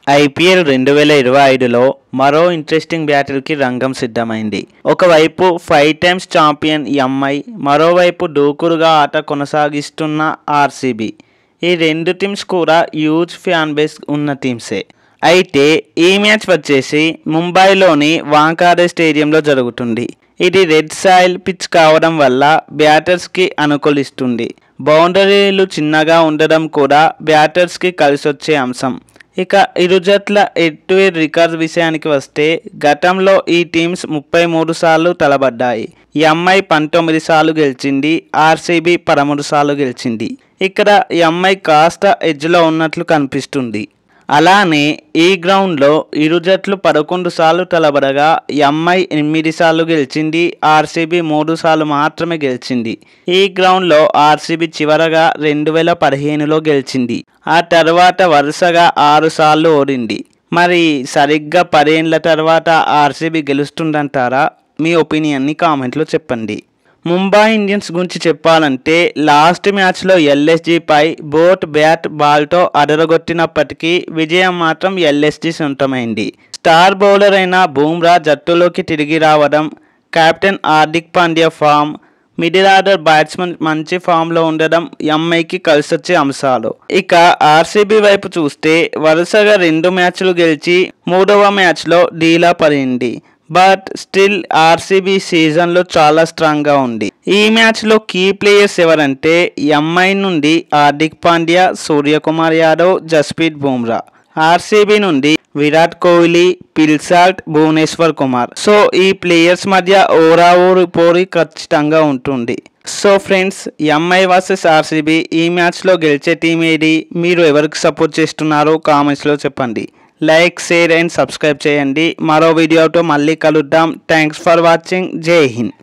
IPL 2025లో మరో interesting బ్యాటిల్కి రంగం సిద్ధమైంది. ఒకవైపు 5 టైమ్స్ ఛాంపియన్ ఎంఐ, మరోవైపు దూకుడుగా ఆట కొనసాగిస్తున్న ఆర్సీబీ. ఈ రెండు టీమ్స్ కూడా హ్యూజ్ ఫ్యాన్ బేస్ ఉన్న టీమ్సే. అయితే ఈ మ్యాచ్ వచ్చేసి ముంబైలోని వాంఖేడే స్టేడియంలో జరుగుతుంది. ఇది రెడ్ సాయిల్ పిచ్ కావడం వల్ల బ్యాటర్స్కి అనుకూలిస్తుంది. బౌండరీలు చిన్నగా ఉండడం కూడా బ్యాటర్స్కి కలిసొచ్చే అంశం. ఇక ఇరు జట్ల హెడ్ టు హెడ్ రికార్డ్ విషయానికి వస్తే గతంలో ఈ టీమ్స్ 33 సార్లు తలపడ్డాయి. ఎంఐ 19 సార్లు గెలిచింది, ఆర్సీబీ 13 సార్లు గెలిచింది. ఇక్కడ ఎంఐ కాస్త ఎడ్జ్లో ఉన్నట్లు కనిపిస్తుంది. అలానే ఈ గ్రౌండ్లో ఇరు జట్లు 11 సార్లు తలబడగా ఎంఐ 8 సార్లు గెలిచింది, ఆర్సీబీ 3 సార్లు మాత్రమే గెలిచింది. ఈ గ్రౌండ్లో ఆర్సీబీ చివరగా 2015లో గెలిచింది. ఆ తర్వాత వరుసగా 6 సార్లు ఓడింది. మరి సరిగ్గా 10 ఏళ్ల తర్వాత ఆర్సీబీ గెలుస్తుందంటారా? మీ ఒపీనియన్ని కామెంట్లో చెప్పండి. ముంబై ఇండియన్స్ గురించి చెప్పాలంటే లాస్ట్ మ్యాచ్లో ఎల్ఎస్జీపై బోత్ బ్యాట్ బాల్తో అదరగొట్టినప్పటికీ విజయం మాత్రం ఎల్ఎస్జీ సొంతమైంది. స్టార్ బౌలర్ అయిన బుమ్రా జట్టులోకి తిరిగి రావడం, captain Hardik Pandya form, middle order batsmen మంచి ఫామ్లో ఉండడం ఎంఐకి కలిసొచ్చే అంశాలు. ఇక ఆర్సీబీ వైపు చూస్తే వరుసగా 2 మ్యాచ్లు గెలిచి 3వ మ్యాచ్లో డీలా పడింది. బట్ స్టిల్ ఆర్సీబీ సీజన్లో చాలా స్ట్రాంగ్గా ఉంది. ఈ మ్యాచ్లో కీ ప్లేయర్స్ ఎవరంటే ఎంఐ నుండి హార్దిక్ పాండ్యా, సూర్యకుమార్ యాదవ్, జస్ప్రీత్ బుమ్రా. ఆర్సీబీ నుండి విరాట్ కోహ్లీ, పిల్సాల్ట్, భువనేశ్వర్ కుమార్. సో ఈ ప్లేయర్స్ మధ్య ఓరాఓరి పోరి ఖచ్చితంగా ఉంటుంది. So friends, MI versus RCB ఈ మ్యాచ్లో గెలిచే టీం ఏది? మీరు ఎవరికి సపోర్ట్ చేస్తున్నారో కామెంట్స్లో చెప్పండి. లైక్, షేర్ అండ్ సబ్స్క్రైబ్ చేయండి. మరో వీడియోతో మళ్ళీ కలుద్దాం. Thanks for watching. జై హింద్.